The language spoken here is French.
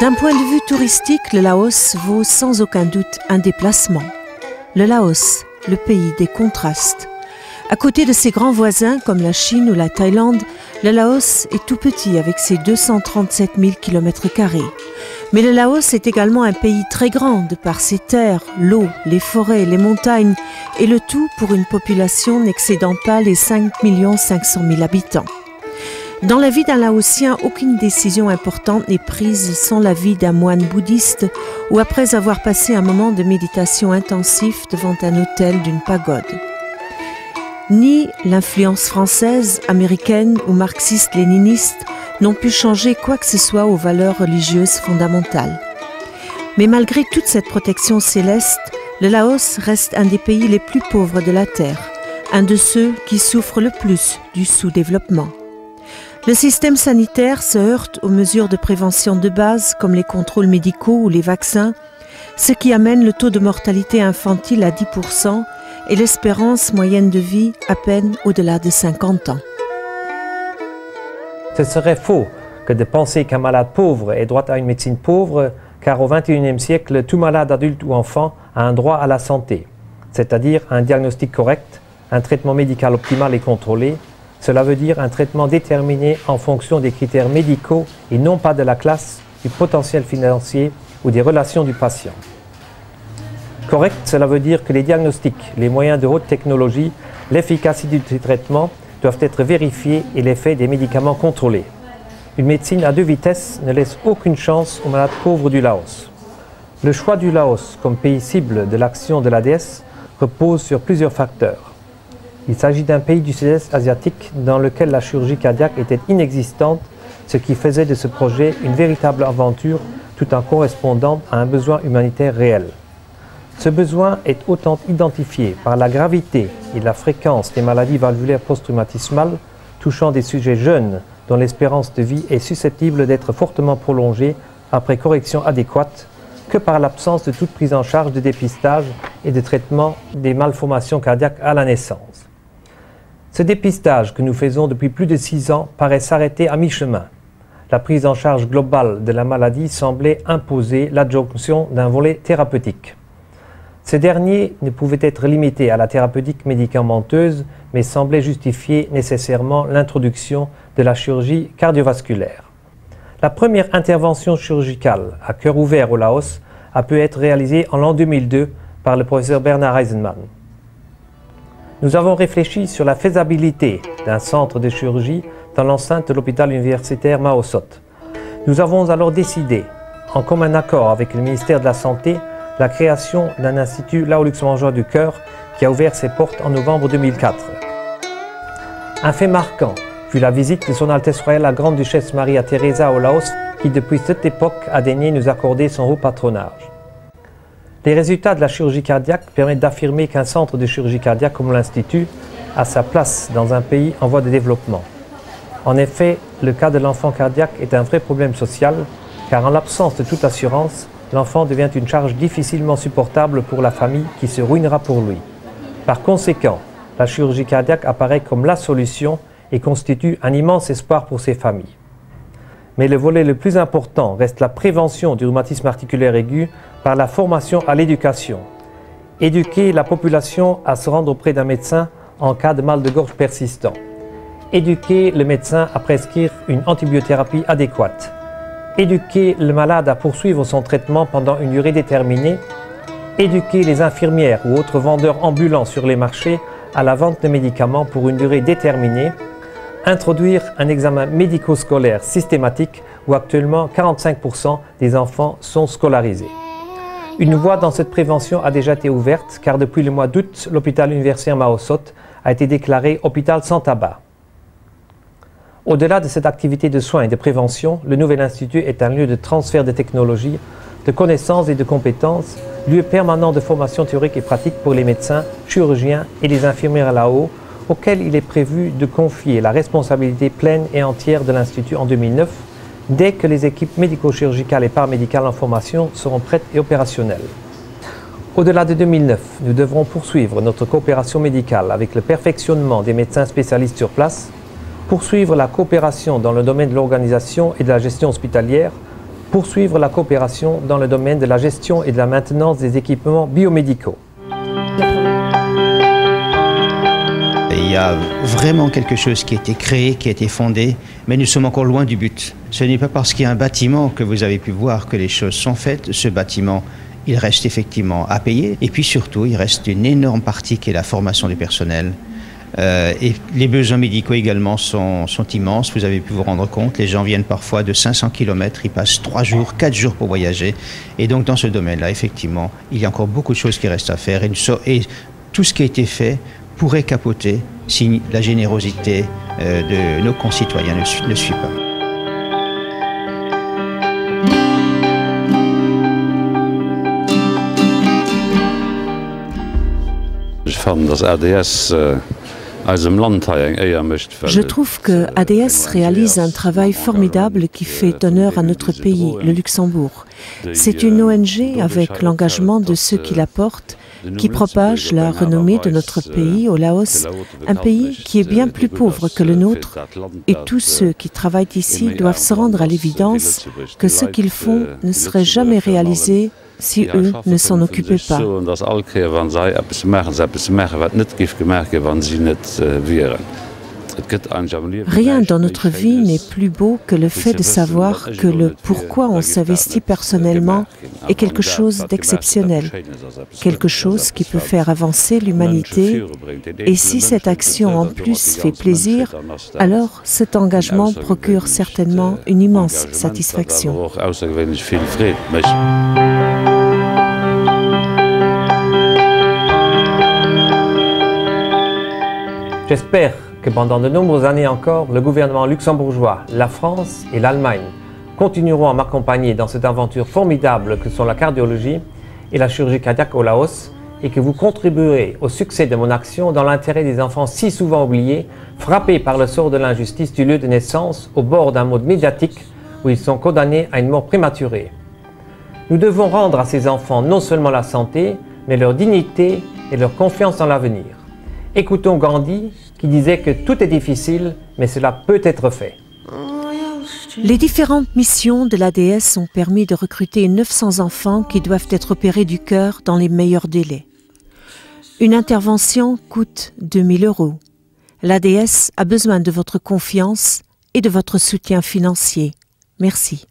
D'un point de vue touristique, le Laos vaut sans aucun doute un déplacement. Le Laos, le pays des contrastes. À côté de ses grands voisins comme la Chine ou la Thaïlande, le Laos est tout petit avec ses 237 000 km². Mais le Laos est également un pays très grand de par ses terres, l'eau, les forêts, les montagnes et le tout pour une population n'excédant pas les 5 500 000 habitants. Dans la vie d'un Laotien, aucune décision importante n'est prise sans l'avis d'un moine bouddhiste ou après avoir passé un moment de méditation intensif devant un autel d'une pagode. Ni l'influence française, américaine ou marxiste-léniniste n'ont pu changer quoi que ce soit aux valeurs religieuses fondamentales. Mais malgré toute cette protection céleste, le Laos reste un des pays les plus pauvres de la Terre, un de ceux qui souffrent le plus du sous-développement. Le système sanitaire se heurte aux mesures de prévention de base comme les contrôles médicaux ou les vaccins, ce qui amène le taux de mortalité infantile à 10% et l'espérance moyenne de vie à peine au-delà de 50 ans. Ce serait faux que de penser qu'un malade pauvre ait droit à une médecine pauvre, car au XXIe siècle, tout malade adulte ou enfant a un droit à la santé, c'est-à-dire un diagnostic correct, un traitement médical optimal et contrôlé. Cela veut dire un traitement déterminé en fonction des critères médicaux et non pas de la classe, du potentiel financier ou des relations du patient. Correct, cela veut dire que les diagnostics, les moyens de haute technologie, l'efficacité du traitement doivent être vérifiés et l'effet des médicaments contrôlés. Une médecine à deux vitesses ne laisse aucune chance aux malades pauvres du Laos. Le choix du Laos comme pays cible de l'action de l'ADS repose sur plusieurs facteurs. Il s'agit d'un pays du sud-est asiatique dans lequel la chirurgie cardiaque était inexistante, ce qui faisait de ce projet une véritable aventure tout en correspondant à un besoin humanitaire réel. Ce besoin est autant identifié par la gravité et la fréquence des maladies valvulaires post-traumatismales touchant des sujets jeunes dont l'espérance de vie est susceptible d'être fortement prolongée après correction adéquate que par l'absence de toute prise en charge de dépistage et de traitement des malformations cardiaques à la naissance. Ce dépistage que nous faisons depuis plus de 6 ans paraît s'arrêter à mi-chemin. La prise en charge globale de la maladie semblait imposer l'adjonction d'un volet thérapeutique. Ce dernier ne pouvait être limité à la thérapeutique médicamenteuse, mais semblait justifier nécessairement l'introduction de la chirurgie cardiovasculaire. La première intervention chirurgicale à cœur ouvert au Laos a pu être réalisée en l'an 2002 par le professeur Bernard Eisenman. Nous avons réfléchi sur la faisabilité d'un centre de chirurgie dans l'enceinte de l'hôpital universitaire Mao Sot. Nous avons alors décidé, en commun accord avec le ministère de la Santé, la création d'un institut lao-luxembourgeois du cœur qui a ouvert ses portes en novembre 2004. Un fait marquant fut la visite de Son Altesse Royale la Grande-Duchesse Maria Theresa au Laos qui depuis cette époque a daigné nous accorder son haut patronage. Les résultats de la chirurgie cardiaque permettent d'affirmer qu'un centre de chirurgie cardiaque comme l'Institut a sa place dans un pays en voie de développement. En effet, le cas de l'enfant cardiaque est un vrai problème social car en l'absence de toute assurance, l'enfant devient une charge difficilement supportable pour la famille qui se ruinera pour lui. Par conséquent, la chirurgie cardiaque apparaît comme la solution et constitue un immense espoir pour ces familles. Mais le volet le plus important reste la prévention du rhumatisme articulaire aigu par la formation à l'éducation. Éduquer la population à se rendre auprès d'un médecin en cas de mal de gorge persistant. Éduquer le médecin à prescrire une antibiothérapie adéquate. Éduquer le malade à poursuivre son traitement pendant une durée déterminée. Éduquer les infirmières ou autres vendeurs ambulants sur les marchés à la vente de médicaments pour une durée déterminée. Introduire un examen médico-scolaire systématique où actuellement 45% des enfants sont scolarisés. Une voie dans cette prévention a déjà été ouverte car depuis le mois d'août, l'hôpital universitaire Mao Sot a été déclaré hôpital sans tabac. Au-delà de cette activité de soins et de prévention, le nouvel institut est un lieu de transfert de technologies, de connaissances et de compétences, lieu permanent de formation théorique et pratique pour les médecins, chirurgiens et les infirmières là-haut, auquel il est prévu de confier la responsabilité pleine et entière de l'Institut en 2009, dès que les équipes médico-chirurgicales et paramédicales en formation seront prêtes et opérationnelles. Au-delà de 2009, nous devrons poursuivre notre coopération médicale avec le perfectionnement des médecins spécialistes sur place, poursuivre la coopération dans le domaine de l'organisation et de la gestion hospitalière, poursuivre la coopération dans le domaine de la gestion et de la maintenance des équipements biomédicaux. Il y a vraiment quelque chose qui a été créé, qui a été fondé, mais nous sommes encore loin du but. Ce n'est pas parce qu'il y a un bâtiment que vous avez pu voir que les choses sont faites. Ce bâtiment, il reste effectivement à payer. Et puis surtout, il reste une énorme partie qui est la formation du personnel. Et les besoins médicaux également sont immenses. Vous avez pu vous rendre compte, les gens viennent parfois de 500 km, ils passent 3 jours, 4 jours pour voyager. Et donc dans ce domaine-là, effectivement, il y a encore beaucoup de choses qui restent à faire. Et tout ce qui a été fait pourrait capoter si la générosité de nos concitoyens ne suit pas. Je trouve que ADS réalise un travail formidable qui fait honneur à notre pays, le Luxembourg. C'est une ONG avec l'engagement de ceux qui la portent, qui propage la renommée de notre pays au Laos, un pays qui est bien plus pauvre que le nôtre, et tous ceux qui travaillent ici doivent se rendre à l'évidence que ce qu'ils font ne serait jamais réalisé si eux ne s'en occupaient pas. Rien dans notre vie n'est plus beau que le fait de savoir que le pourquoi on s'investit personnellement est quelque chose d'exceptionnel, quelque chose qui peut faire avancer l'humanité. Et si cette action en plus fait plaisir, alors cet engagement procure certainement une immense satisfaction. J'espère que pendant de nombreuses années encore, le gouvernement luxembourgeois, la France et l'Allemagne continueront à m'accompagner dans cette aventure formidable que sont la cardiologie et la chirurgie cardiaque au Laos, et que vous contribuerez au succès de mon action dans l'intérêt des enfants si souvent oubliés, frappés par le sort de l'injustice du lieu de naissance au bord d'un monde médiatique où ils sont condamnés à une mort prématurée. Nous devons rendre à ces enfants non seulement la santé, mais leur dignité et leur confiance dans l'avenir. Écoutons Gandhi qui disait que tout est difficile, mais cela peut être fait. Les différentes missions de l'ADS ont permis de recruter 900 enfants qui doivent être opérés du cœur dans les meilleurs délais. Une intervention coûte 2 000 €. L'ADS a besoin de votre confiance et de votre soutien financier. Merci.